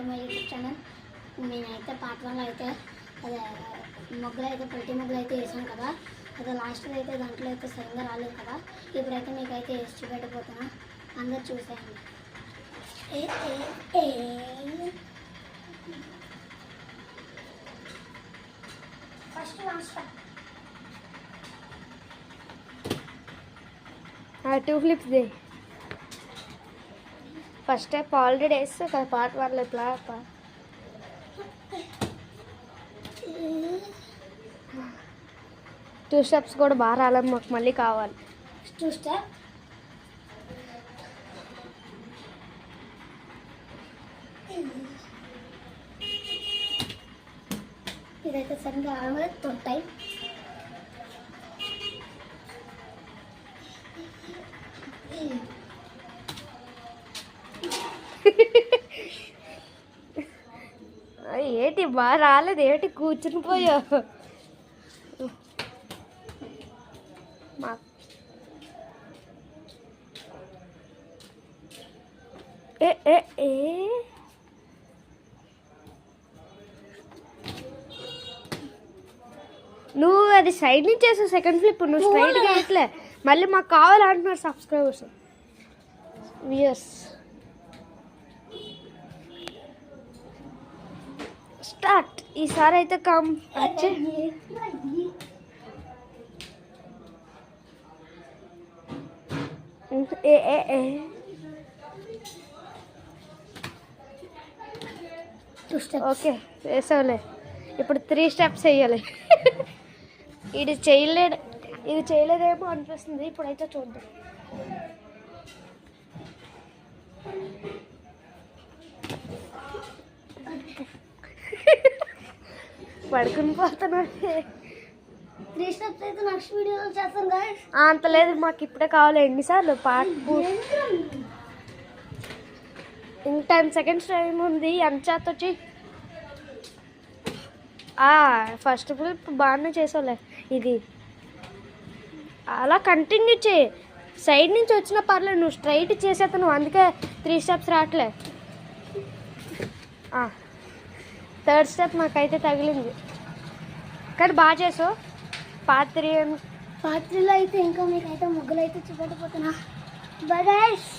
My YouTube channel. నేనైతే part 1లో అయితే అదే మొగ్గలు అయితే పొట్టి మొగ్గలు అయితే వేసాను కదా, అదే లాస్ట్లో అయితే దాంట్లో అయితే సరిగ్గా రాలేదు కదా. ఇప్పుడైతే మీకైతే వేసి చూపెట్టబోతున్నా, అందరు చూసేయండి. First two flips they. First step already వేస్తే కదా పార్ట్ 1లో ఇట్లా 2 స్టెప్స్ కూడా బాగా రాలేదు, మాకు మళ్ళీ కావాలి 2 స్టెప్. ఇదైతే సరిగ్గా ఆడలేదు, తొట్టాయి. ఏంటి బాగా రాలేదు, ఏంటి కూర్చుని పోయావు. నువ్వు అది సైడ్ నుంచి వేసావు సెకండ్ ఫ్లిప్, నువ్వు స్ట్రైట్గా వేయట్లే. మళ్ళీ మాకు కావాలంటున్నారు సబ్స్క్రైబర్స్ వ్యూయర్స్. స్టార్ట్. ఈసారి అయితే కమ్ వచ్చే ఓకే వేసావులే. ఇప్పుడు 3 స్టెప్స్ వేయాలి. ఇది చేయలేదేమో అనిపిస్తుంది. ఇప్పుడైతే చూద్దాం. పడుకుని పోతున్నా. 3 స్టెప్స్ అయితే నెక్స్ట్ వీడియోలో చేస్తాం గాయ్స్. అంత లేదు, మాకు ఇప్పుడే కావాలి. ఎన్నిసార్లు పార్ట్ ఇంక 10 సెకండ్స్ టైం ఉంది. ఎంత చేత వచ్చి ఫస్ట్ ఫ్లిప్ బాగానే చేసావులే. ఇది అలా కంటిన్యూ చేయి. సైడ్ నుంచి వచ్చిన పర్లేదు, నువ్వు స్ట్రైట్ చేసేస్తాను, అందుకే 3 స్టెప్స్ రావట్లే. 3rd స్టెప్ నాకైతే తగిలింది, కానీ బాగా చేసావు. పార్ట్ 3లో అయితే ఇంకా మీకైతే ముగ్గులు అయితే చూపెట్టబోతున్నా. Bye guys.